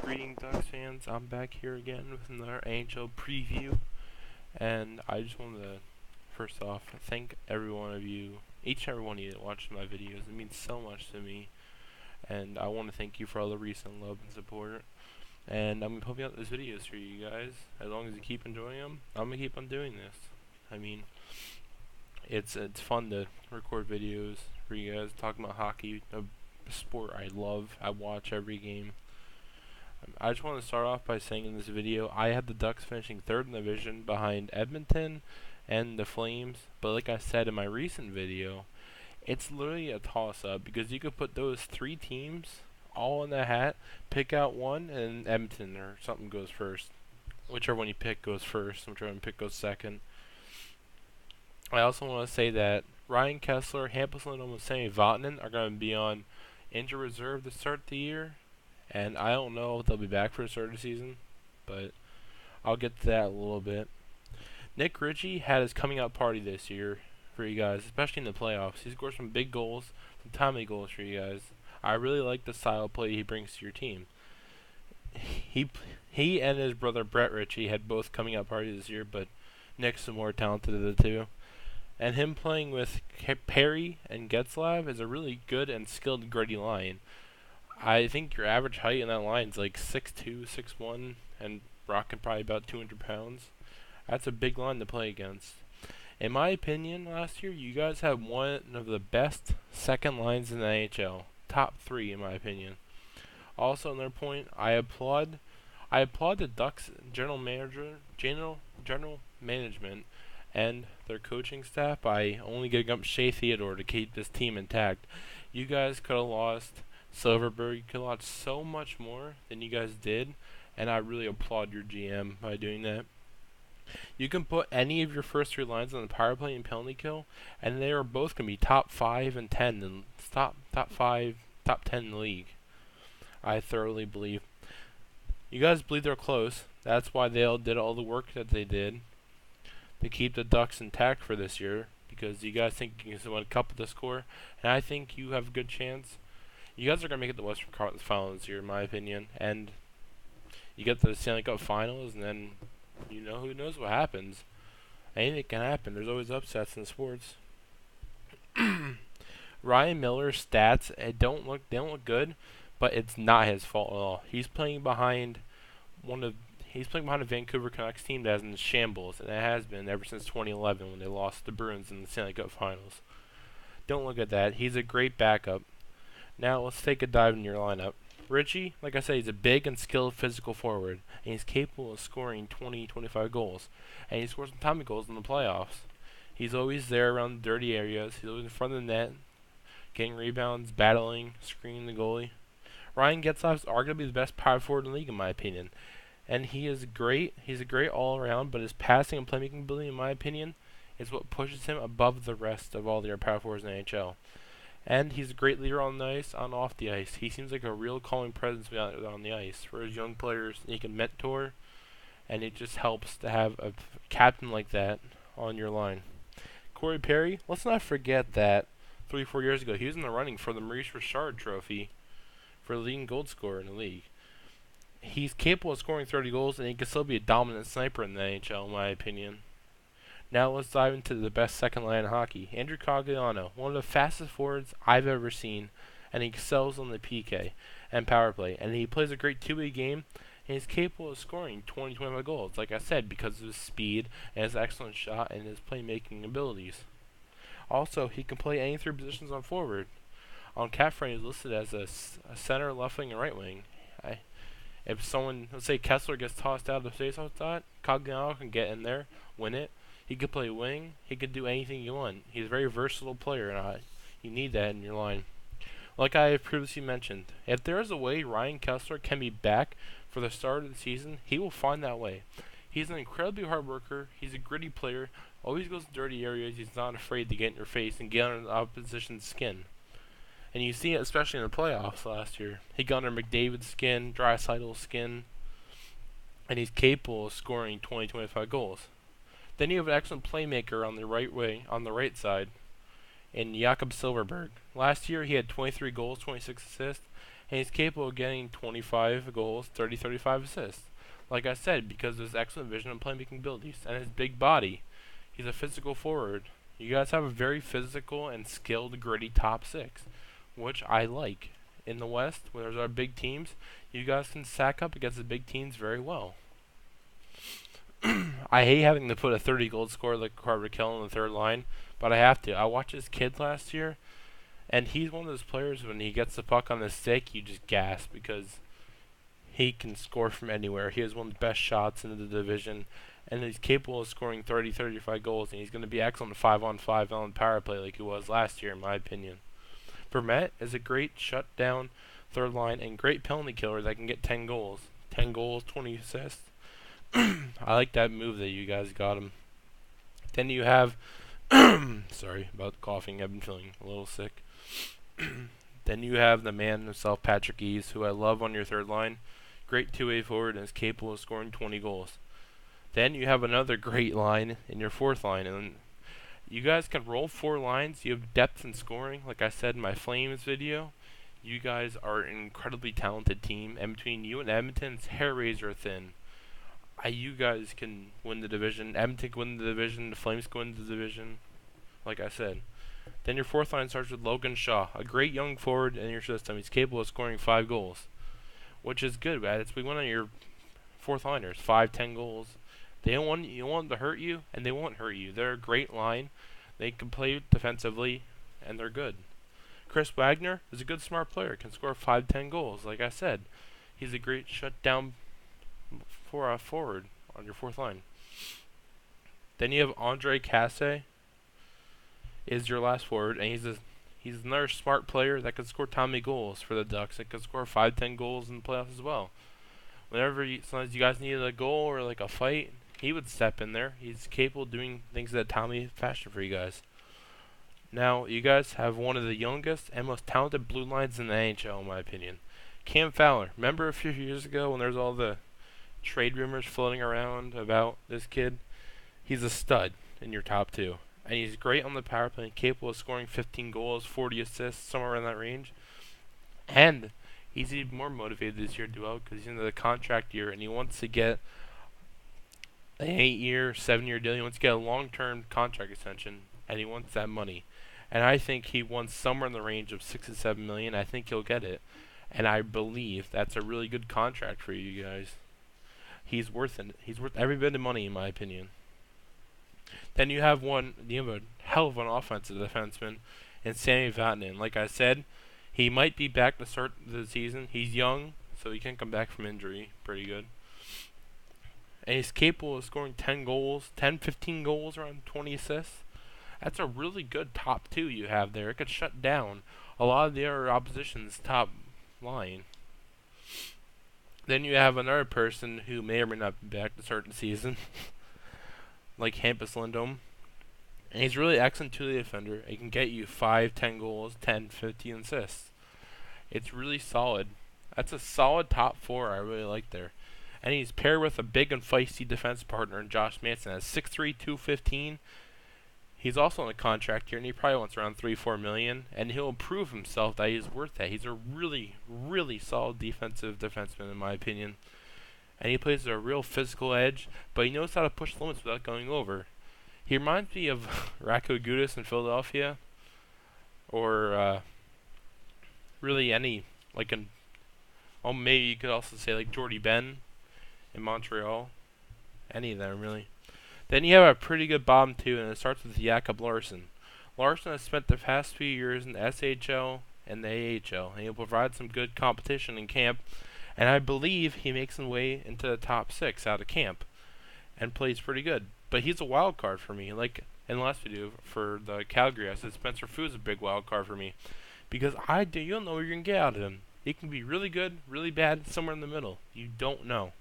Greeting Ducks fans, I'm back here again with another NHL preview, and I just wanted to, first off, thank every one of you, each and every one of you that watches my videos. It means so much to me, and I want to thank you for all the recent love and support, and I'm going to be putting out these videos for you guys. As long as you keep enjoying them, I'm going to keep on doing this. I mean, it's fun to record videos for you guys, talking about hockey, a sport I love. I watch every game. I just want to start off by saying in this video, I had the Ducks finishing third in the division behind Edmonton and the Flames, but like I said in my recent video, it's literally a toss-up because you could put those three teams all in the hat, pick out one, and Edmonton or something goes first. Whichever one you pick goes first, whichever one you pick goes second. I also want to say that Ryan Kessler, Hampus Lindholm, and Sammy Vatanen are going to be on injured reserve to start the year. And I don't know if they'll be back for the start of the season, but I'll get to that a little bit. Nick Ritchie had his coming out party this year for you guys, especially in the playoffs. He scored some big goals, some timely goals for you guys. I really like the style of play he brings to your team. He and his brother Brett Ritchie had both coming out parties this year, but Nick's the more talented of the two. And him playing with Perry and Getzlav is a really good and skilled gritty line. I think your average height in that line is like 6'2", 6'1", and rocking probably about 200 pounds. That's a big line to play against. In my opinion, last year, you guys had one of the best second lines in the NHL. Top 3, in my opinion. Also, another point, I applaud the Ducks general management and their coaching staff by only getting up Shea Theodore to keep this team intact. You guys could have lost Silverberg. You could have lost so much more than you guys did, and I really applaud your GM by doing that. You can put any of your first 3 lines on the power play and penalty kill, and they are both going to be top 5 and 10 and top 10 in the league. I thoroughly believe. You guys believe they're close. That's why they all did all the work that they did to keep the Ducks intact for this year, because you guys think you can win a cup with the score, and I think you have a good chance. You guys are going to make it to the Western Conference Finals this year, in my opinion, and you get to the Stanley Cup Finals, and then who knows what happens. Anything can happen. There's always upsets in sports. Ryan Miller's stats they don't look good, but it's not his fault at all. He's playing behind a Vancouver Canucks team that is in shambles, and it has been ever since 2011 when they lost the Bruins in the Stanley Cup Finals. Don't look at that. He's a great backup. Now let's take a dive in your lineup. Ritchie, like I said, he's a big and skilled physical forward, and he's capable of scoring 20-25 goals, and he scores some timely goals in the playoffs. He's always there around the dirty areas. He's always in front of the net, getting rebounds, battling, screening the goalie. Ryan Getzlav is arguably the best power forward in the league, in my opinion, and he is great. He's a great all-around, but his passing and playmaking ability, in my opinion, is what pushes him above the rest of all the other power forwards in the NHL. And he's a great leader on the ice, on off the ice. He seems like a real calming presence on the ice for his young players. He can mentor, and it just helps to have a captain like that on your line. Corey Perry, let's not forget that 3-4 years ago he was in the running for the Maurice Richard Trophy for leading goal scorer in the league. He's capable of scoring 30 goals, and he can still be a dominant sniper in the NHL, in my opinion. Now let's dive into the best second line in hockey. Andrew Cogliano, one of the fastest forwards I've ever seen, and he excels on the PK and power play. And he plays a great two-way game, and he's capable of scoring 20-25 goals, like I said, because of his speed and his excellent shot and his playmaking abilities. Also, he can play any 3 positions on forward. On CapFrame, he's listed as a center, left wing, and right wing. If someone, let's say Kessler gets tossed out of the faceoff dot, Cogliano can get in there, win it. He could play wing. He could do anything you want. He's a very versatile player, and you need that in your line. Like I have previously mentioned, if there is a way Ryan Kessler can be back for the start of the season, he will find that way. He's an incredibly hard worker. He's a gritty player. Always goes to dirty areas. He's not afraid to get in your face and get under the opposition's skin. And you see it especially in the playoffs last year. He got under McDavid's skin, Draisaitl's skin, and he's capable of scoring 20-25 goals. Then you have an excellent playmaker on the right side, in Jakob Silverberg. Last year he had 23 goals, 26 assists, and he's capable of getting 25 goals, 30, 35 assists. Like I said, because of his excellent vision and playmaking abilities and his big body. He's a physical forward. You guys have a very physical and skilled, gritty top six, which I like. In the West, when there's our big teams, you guys can sack up against the big teams very well. I hate having to put a 30-goal scorer like Carter Kill on the third line, but I have to. I watched his kid last year, and he's one of those players when he gets the puck on the stick, you just gasp because he can score from anywhere. He has one of the best shots in the division, and he's capable of scoring 30, 35 goals, and he's going to be excellent 5-on-5 on power play like he was last year, in my opinion. Vermette is a great shutdown third line and great penalty killer that can get 10 goals. 10 goals, 20 assists. I like that move that you guys got him. Then you have, sorry about coughing, I've been feeling a little sick. Then you have the man himself, Patrick Eves, who I love on your third line. Great two-way forward and is capable of scoring 20 goals. Then you have another great line in your fourth line, and you guys can roll 4 lines. You have depth in scoring, like I said in my Flames video. You guys are an incredibly talented team, and between you and Edmonton, it's hair razor thin. You guys can win the division. Edmonton can win the division. The Flames can win the division, like I said. Then your fourth line starts with Logan Shaw, a great young forward in your system. He's capable of scoring 5 goals, which is good, right? It's one of your fourth liners, 5, 10 goals. They don't want them to hurt you, and they won't hurt you. They're a great line. They can play defensively, and they're good. Chris Wagner is a good, smart player. Can score 5, 10 goals. Like I said, he's a great shutdown for a forward on your fourth line. Then you have Andre Casse is your last forward, and he's another smart player that can score Tommy goals for the Ducks. That can score 5, 10 goals in the playoffs as well. Sometimes you guys needed a goal or like a fight, he would step in there. He's capable of doing things that Tommy fashioned for you guys. Now, you guys have one of the youngest and most talented blue lines in the NHL, in my opinion. Cam Fowler. Remember a few years ago when there was all the trade rumors floating around about this kid? He's a stud in your top 2. And he's great on the power play and capable of scoring 15 goals, 40 assists, somewhere in that range. And he's even more motivated this year, Duel, because he's in the contract year and he wants to get an 8-year, 7-year deal. He wants to get a long-term contract extension, and he wants that money. And I think he wants somewhere in the range of $6 to $7 million. I think he'll get it, and I believe that's a really good contract for you guys. He's worth it. He's worth every bit of money, in my opinion. Then you have a hell of an offensive defenseman in Sammy Vatanen. Like I said, he might be back to start the season. He's young, so he can come back from injury pretty good. And he's capable of scoring 10 goals, 10, 15 goals, around 20 assists. That's a really good top 2 you have there. It could shut down a lot of the other opposition's top line. Then you have another person who may or may not be back to start the season, like Hampus Lindholm. And he's really excellent to the defender. He can get you 5, 10 goals, 10, 15 assists. It's really solid. That's a solid top 4 I really like there. And he's paired with a big and feisty defense partner in Josh Manson at 6'3", 215. He's also on a contract here, and he probably wants around $3-4 million, and he'll prove himself that he's worth that. He's a really, really solid defenseman, in my opinion. And he plays a real physical edge, but he knows how to push limits without going over. He reminds me of Racco Gudis in Philadelphia, or really any, maybe you could also say like Jordy Ben in Montreal. Any of them, really. Then you have a pretty good bottom 2, and it starts with Jakob Larsson. Larsson has spent the past few years in the SHL and the AHL, and he'll provide some good competition in camp, and I believe he makes his way into the top 6 out of camp and plays pretty good. But he's a wild card for me. Like in the last video for the Calgary, I said Spencer Foo's a big wild card for me because you don't know what you're going to get out of him. He can be really good, really bad, somewhere in the middle. You don't know.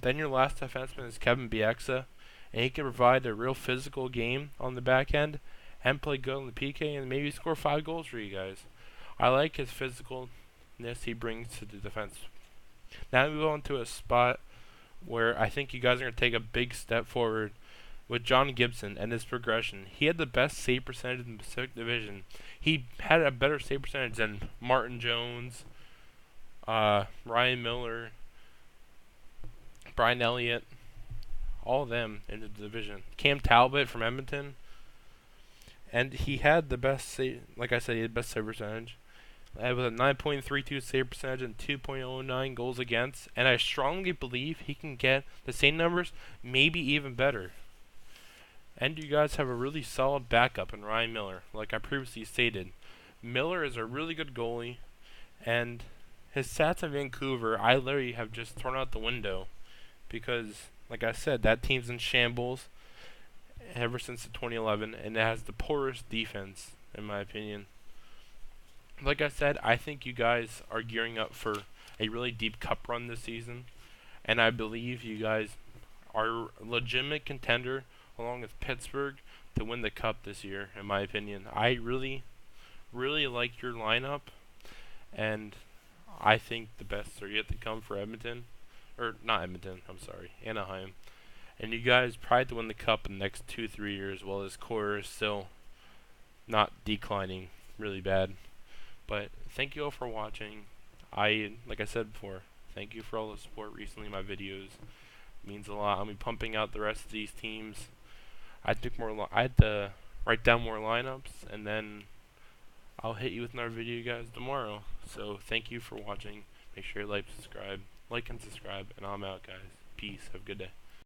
Then your last defenseman is Kevin Bieksa, and he can provide a real physical game on the back end and play good on the PK and maybe score 5 goals for you guys. I like his physicalness he brings to the defense. Now we move on to a spot where I think you guys are going to take a big step forward with John Gibson and his progression. He had the best save percentage in the Pacific Division. He had a better save percentage than Martin Jones, Ryan Miller, Brian Elliott, all of them in the division. Cam Talbot from Edmonton, and he had the best save. Like I said, he had the best save percentage. With a 9.32 save percentage and 2.09 goals against, and I strongly believe he can get the same numbers, maybe even better. And you guys have a really solid backup in Ryan Miller, like I previously stated. Miller is a really good goalie, and his stats in Vancouver, I literally have just thrown out the window because, like I said, that team's in shambles ever since the 2011, and it has the poorest defense, in my opinion. Like I said, I think you guys are gearing up for a really deep cup run this season, and I believe you guys are a legitimate contender along with Pittsburgh to win the cup this year, in my opinion. I really, really like your lineup, and I think the best are yet to come for Edmonton. Or, not Edmonton, I'm sorry, Anaheim. And you guys probably have to win the cup in the next 2-3 years while this core is still not declining really bad. But thank you all for watching. Like I said before, thank you for all the support recently in my videos. It means a lot. I'll be pumping out the rest of these teams. I had to write down more lineups, and then I'll hit you with another video, guys, tomorrow. So thank you for watching. Make sure you like and subscribe, and I'm out, guys. Peace. Have a good day.